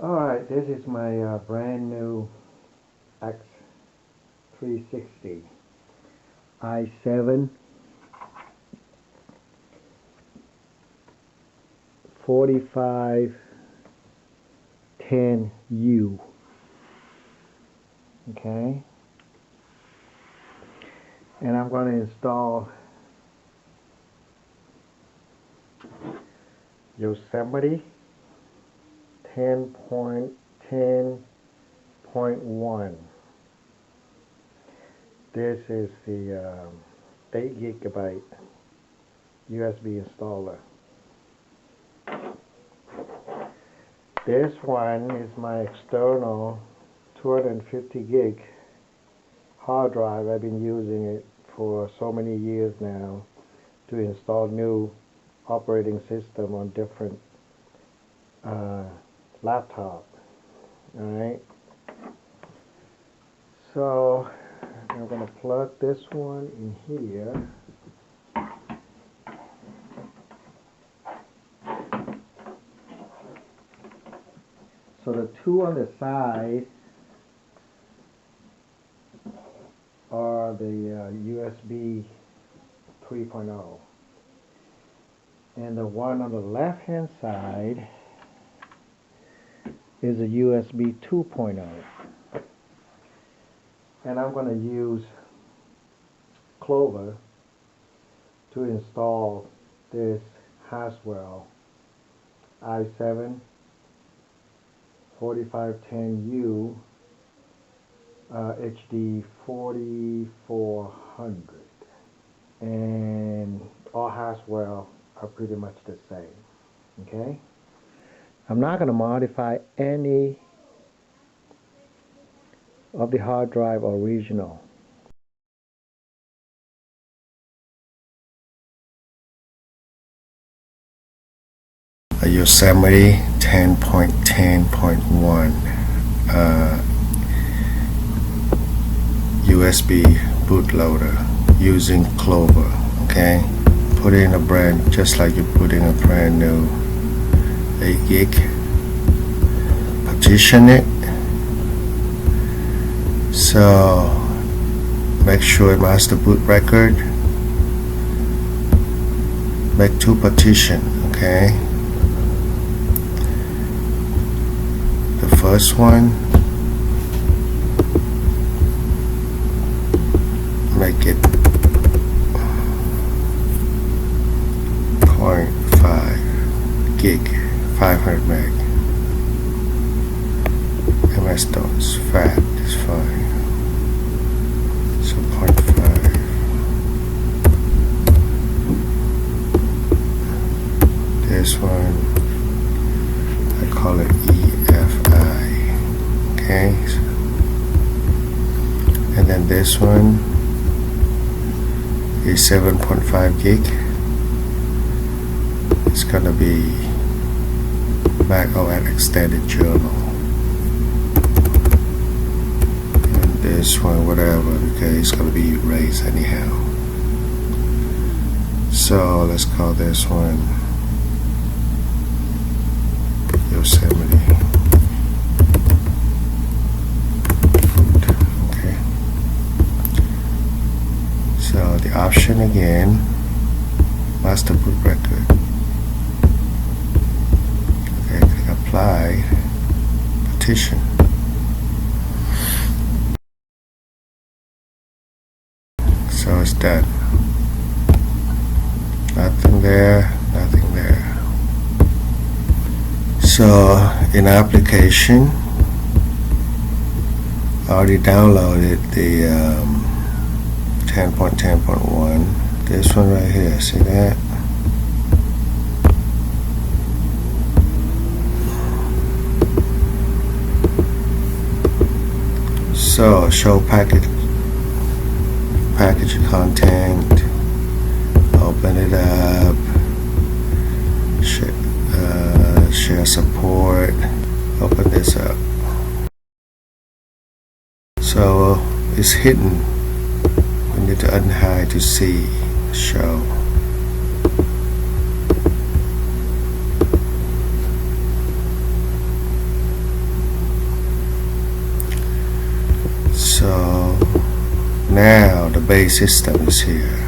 Alright, this is my brand new x360 i7 4510U. Okay, and I'm going to install Yosemite 10.10.1. This is the 8 GB USB installer. This one is my external 250 gig hard drive. I've been using it for so many years now to install new operating system on different laptop. Alright, so I'm going to plug this one in here. So the two on the side are the USB 3.0, and the one on the left hand side is a USB 2.0. And I'm going to use Clover to install this Haswell i7 4510U HD4400, and all Haswell are pretty much the same. Okay, I'm not going to modify any of the hard drive original. A Yosemite 10.10.1 USB bootloader using Clover. Okay, put in a brand, just like you put in a brand new 8 gig. Partition it. So make sure master boot record. Make 2 partition. Okay. The first one, make it 0.5 gig, 500 meg. MS-DOS, fat is fine. So 0.5. This one, I call it EFI. Okay, and then this one is 7.5 gig. It's gonna be Mac OS extended journal. And this one, whatever, okay, it's gonna be erased anyhow. So let's call this one Yosemite. Okay. So the option again, master boot record. Okay, click apply, partition. So it's done. Nothing there, nothing there. So in application, I already downloaded the 10.10.1. This one right here, see that? So show package content, open it up, share support, open this up. So it's hidden. We need to unhide to see show. Now the base system is here.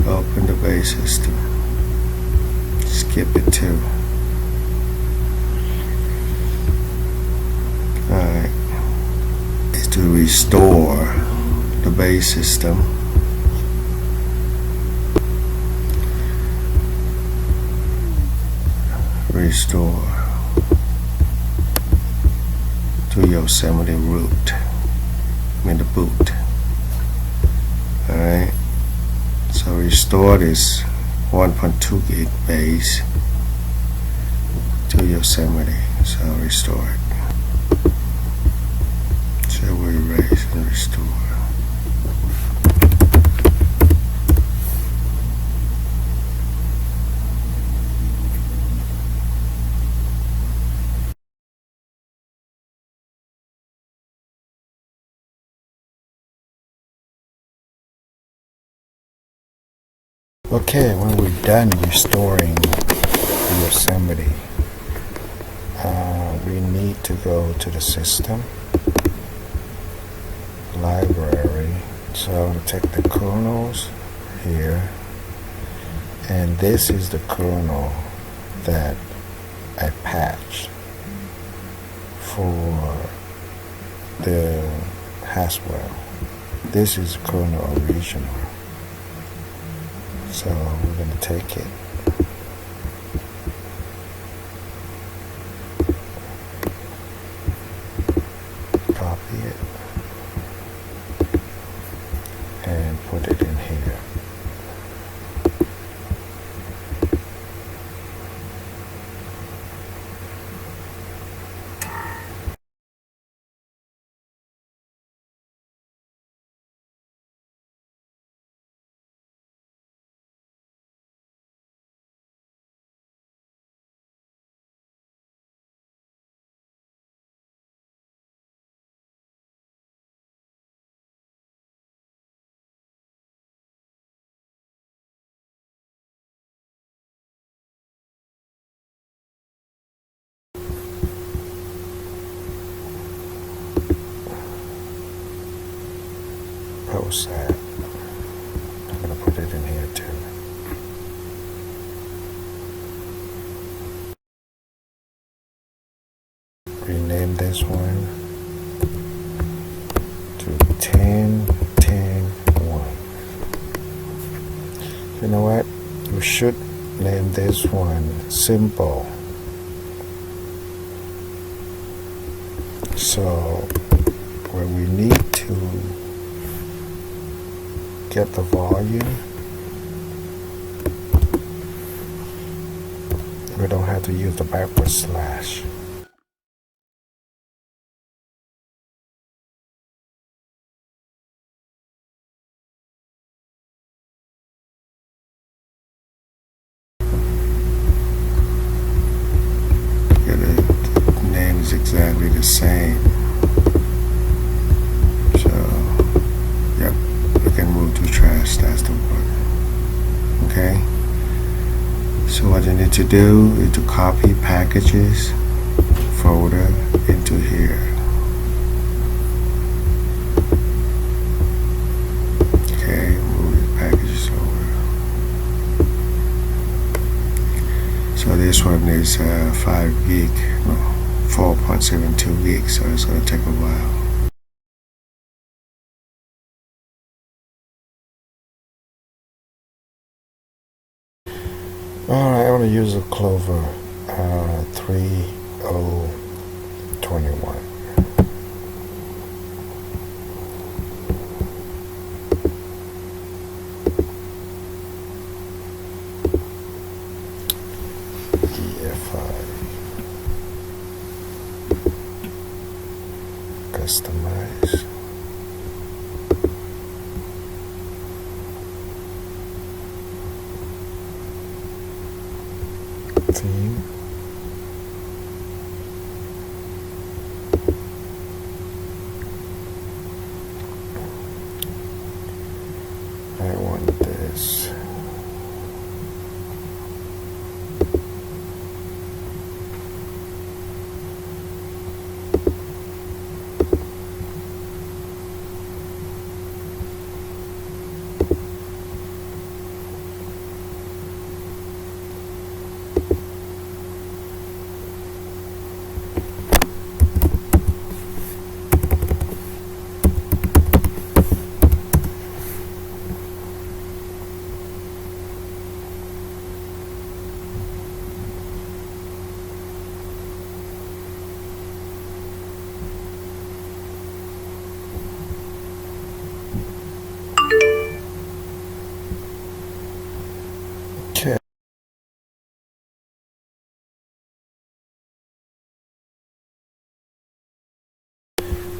Open the base system. Skip it too. Alright. Is to restore the base system. Restore to Yosemite root. The boot. Alright. So restore this 1.2 gig base to Yosemite. So restore it. So we erase and restore. Okay, when we're done restoring the Yosemite, we need to go to the system, library. So I'm going to take the kernels here, and this is the kernel that I patched for the Haswell. This is kernel original. So we're going to take it, copy it, and put it in here. That. I'm going to put it in here too. Rename this one to 10.10.1. You know what? You should name this one simple. So where we need to get the volume, we don't have to use the backward slash. Yeah, the name is exactly the same. That's the one. Okay, so what you need to do is to copy packages folder into here. Okay, move the packages over. So this one is 5 gig, no, 4.72 gig, so it's going to take a while. Alright, I want to use a Clover 3021. Customize. Theme. I want this.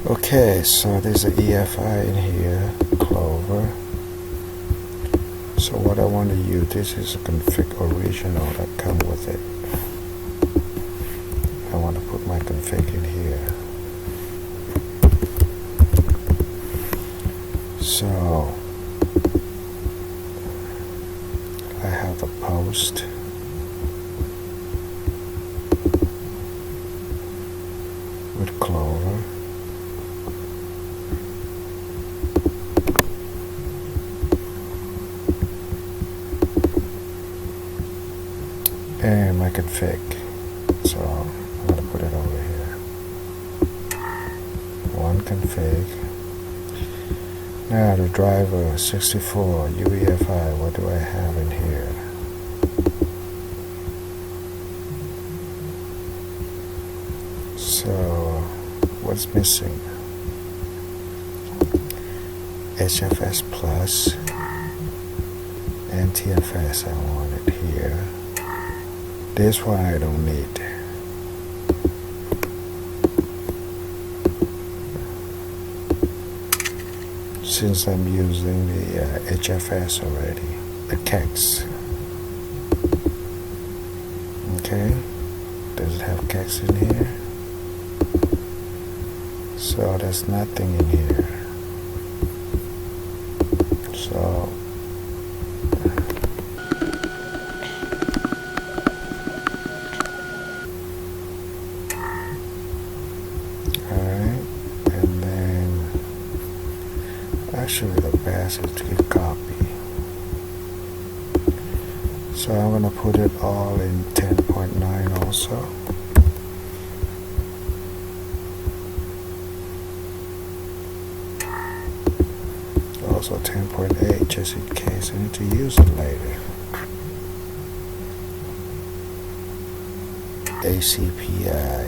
Okay, so there's an EFI in here, Clover. So what I want to use, this is a config original that come with it. I want to put my config in here. So I have the post. With Clover. And my config. So I'm going to put it over here. One config. Now the driver 64 UEFI, what do I have in here? So what's missing? HFS plus NTFS, I want it here. This one I don't need. Since I'm using the HFS already, the kexts. Okay, does it have kexts in here? So there's nothing in here. So alright, and then actually the best is to get copy. So I'm gonna put it all in 10.9 also. Also 10.8 just in case I need to use it later. ACPI.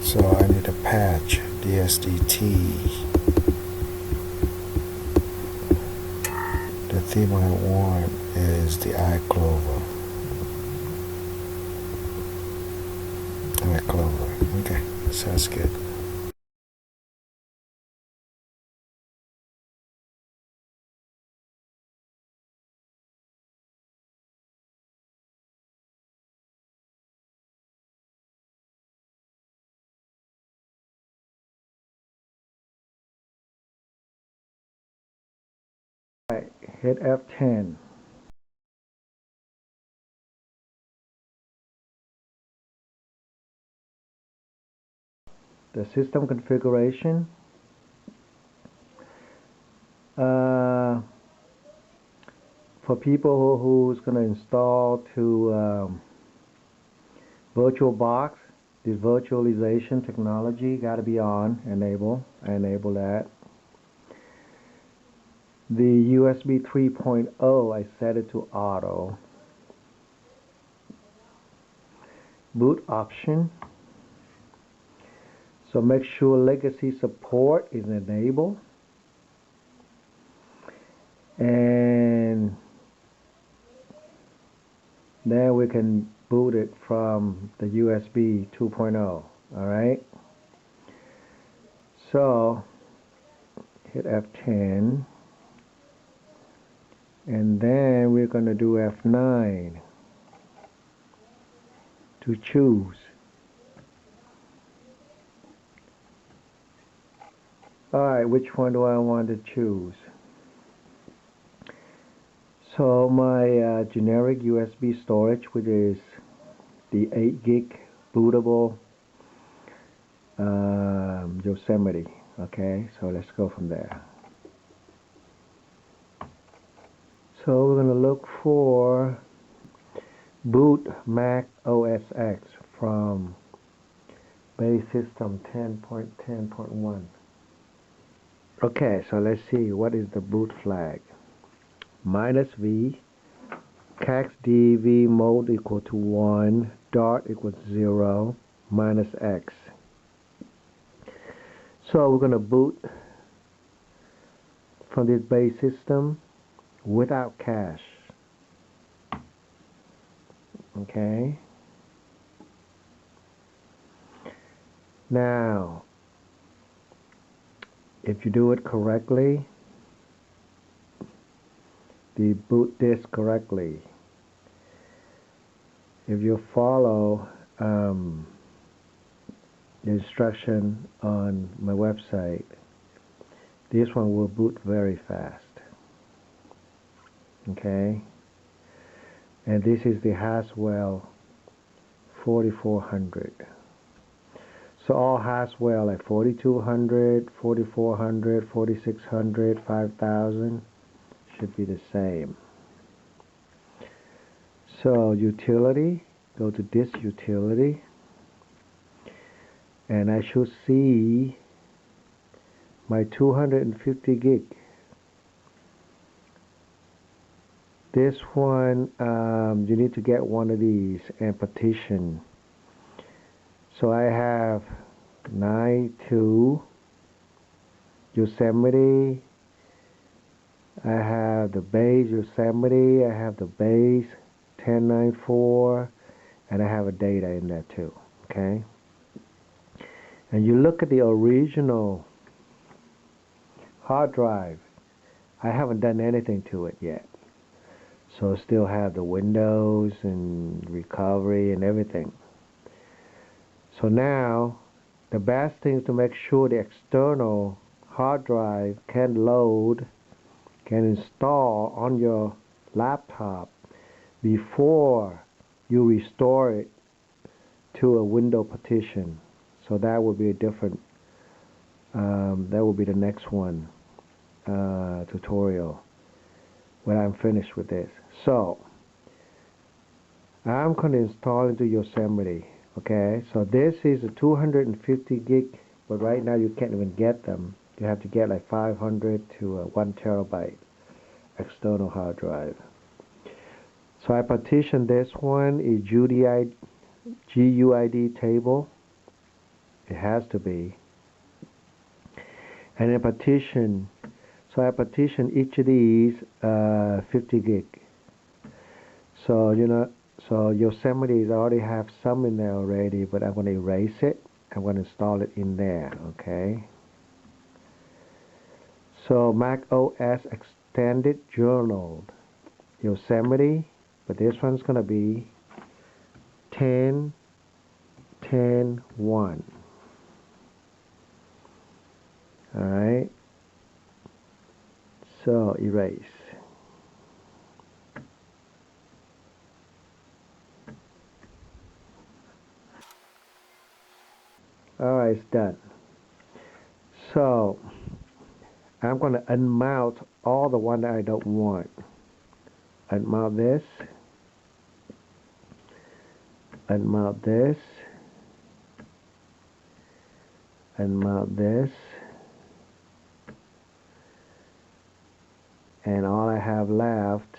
So I need a patch DSDT. The theme I want is the iClover. Clover. Okay, sounds good. Alright, hit F10. The system configuration. For people who's going to install to VirtualBox, the virtualization technology got to be on, enable. I enable that. The USB 3.0, I set it to auto. Boot option. So make sure legacy support is enabled. And then we can boot it from the USB 2.0. Alright. So hit F10. And then we're going to do F9 to choose. Alright, which one do I want to choose? So my generic USB storage, which is the 8 gig bootable Yosemite. Okay, so let's go from there. So we're going to look for boot Mac OS X from base system 10.10.1. Okay, so let's see what is the boot flag. -V, kext-dev-mode equal to 1, dart equals 0, -X. So we're going to boot from this base system without cache. Okay. Now, if you do it correctly, the boot disk correctly, if you follow the instruction on my website, this one will boot very fast. Okay, and this is the Haswell 4400. So all Haswell like 4200, 4400, 4600, 5000 should be the same. So utility, go to this utility, and I should see my 250 gig. This one, you need to get one of these and partition. So I have 9.2 Yosemite, I have the base Yosemite, I have the base 10.9.4, and I have a data in there too. Okay, and you look at the original hard drive, I haven't done anything to it yet. So still have the Windows and recovery and everything. So now the best thing is to make sure the external hard drive can load, can install on your laptop before you restore it to a window partition. So that would be a different, that will be the next one tutorial when I'm finished with this. So I'm going to install into Yosemite. Okay, so this is a 250 gig, but right now you can't even get them. You have to get like 500 to 1 terabyte external hard drive. So I partitioned this one is GUID table. It has to be. And then partition. So I partition each of these 50 gig. So so Yosemite already have some in there already, but I'm going to erase it. I'm going to install it in there. Okay. So Mac OS Extended Journal Yosemite, but this one's going to be 10.10.1. Alright, so erase. Alright, it's done. So I'm going to unmount all the one that I don't want. Unmount this. Unmount this. Unmount this. And all I have left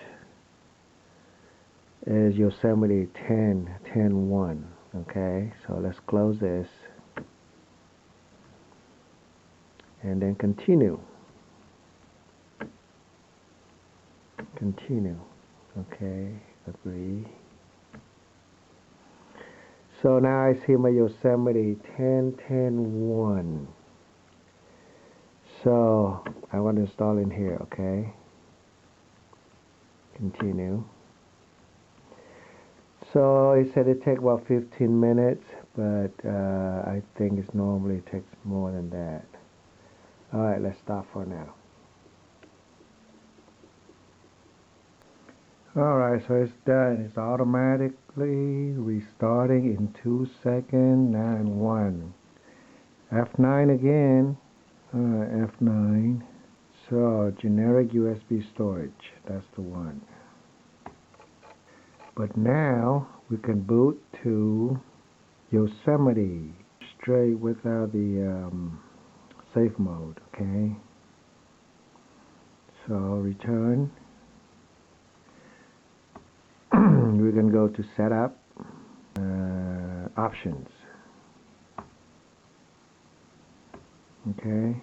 is Yosemite 10.10.1. Okay, so let's close this. And then continue. Continue. Okay, agree. So now I see my Yosemite 10.10.1. So I want to install in here, okay? Continue. So it said it takes about 15 minutes, but I think it normally takes more than that. Alright, let's stop for now. Alright, so it's done. It's automatically restarting in 2 seconds. 9.1. F9 again. F9. So generic USB storage. That's the one. But now we can boot to Yosemite straight without the safe mode. Okay. So return. We can go to setup, options. Okay.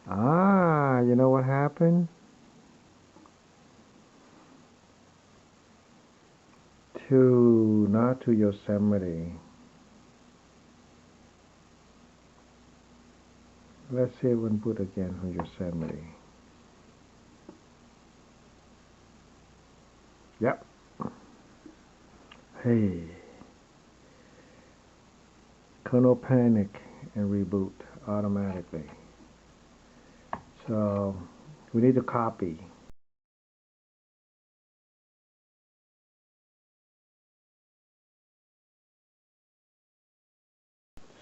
Ah, you know what happened? Not to Yosemite. Let's see if we can boot again from Yosemite. Yep. Hey. Kernel panic and reboot automatically. So we need to copy.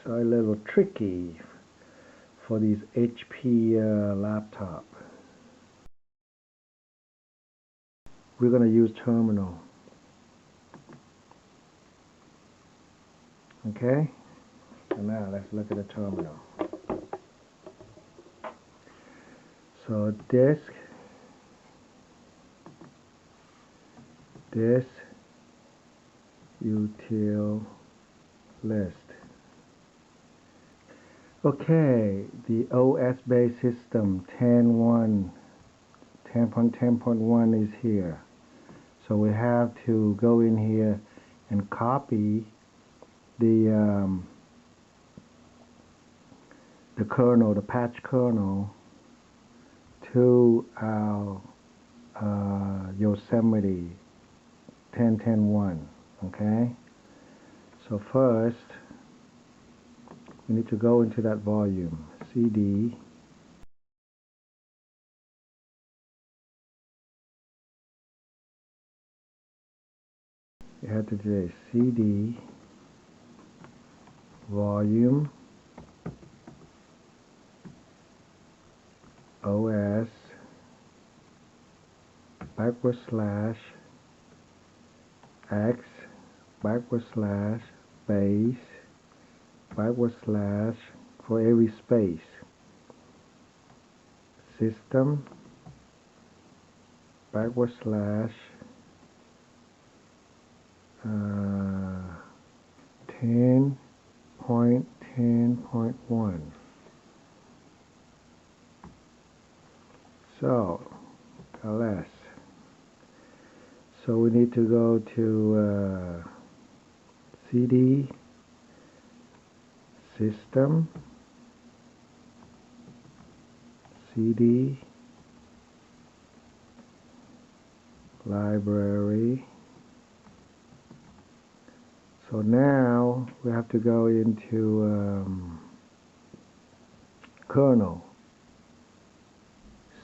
So a little tricky for these HP laptop. We're going to use terminal. Okay? So now let's look at the terminal. So disk util list. Okay, the OS-based system 10.10.1 is here. So we have to go in here and copy the kernel, the patch kernel, to our Yosemite 10.10.1. Okay. So first, we need to go into that volume, CD. You have to do a CD volume OS /x /base / for every space system / 10.10.1. So ls. So we need to go to CD system CD library. So now we have to go into kernel,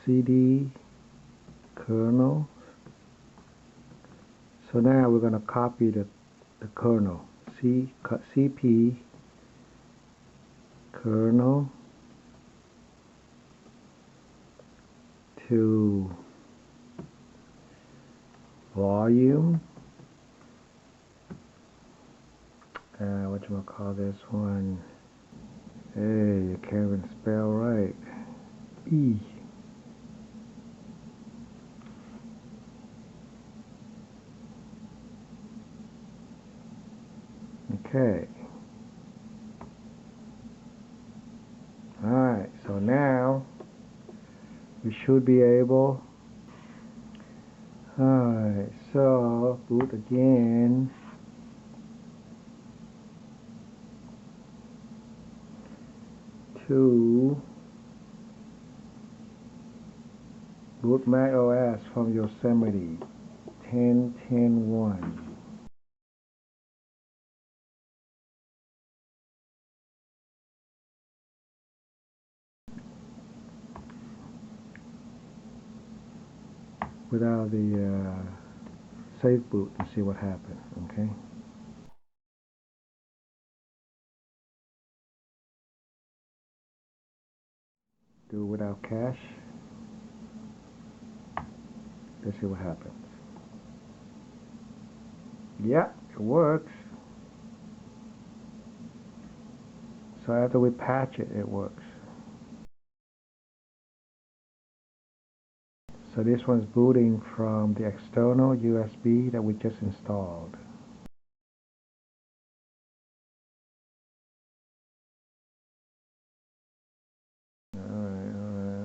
CD kernel. So now we're going to copy the kernel, CP kernel to volume. What you call this one? Hey, you can't even spell right. E. Okay. Alright, so now we should be able. Alright, so boot again. To boot Mac OS from Yosemite 10.10.1. Without the safe boot and see what happens. Okay. Do without cache. Let's see what happens. Yeah, it works. So after we patch it, it works. So this one's booting from the external USB that we just installed. Alright.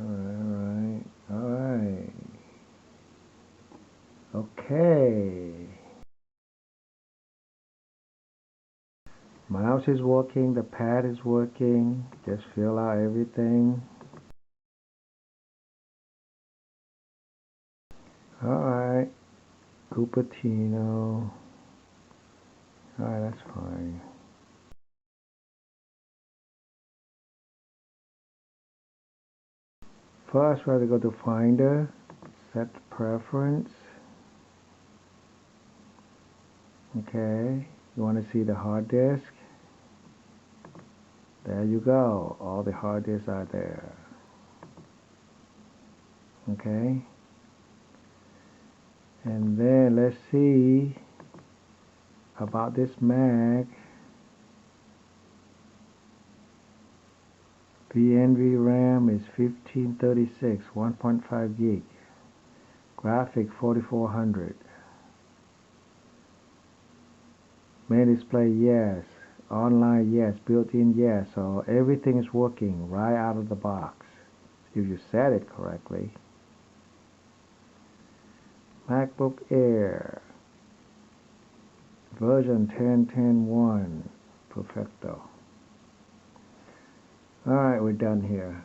Okay. Mouse is working, the pad is working. Just fill out everything. Alright. Cupertino. Alright, that's fine. First, we have to go to Finder, set preference. Okay, you want to see the hard disk? There you go, all the hard disks are there. Okay, and then let's see about this Mac. The Envy RAM is 1536, 1.5 gig. Graphic 4400. Main display, yes. Online, yes. Built-in, yes. So everything is working right out of the box if you set it correctly. MacBook Air version 10.10.1. Perfecto. Alright, we're done here.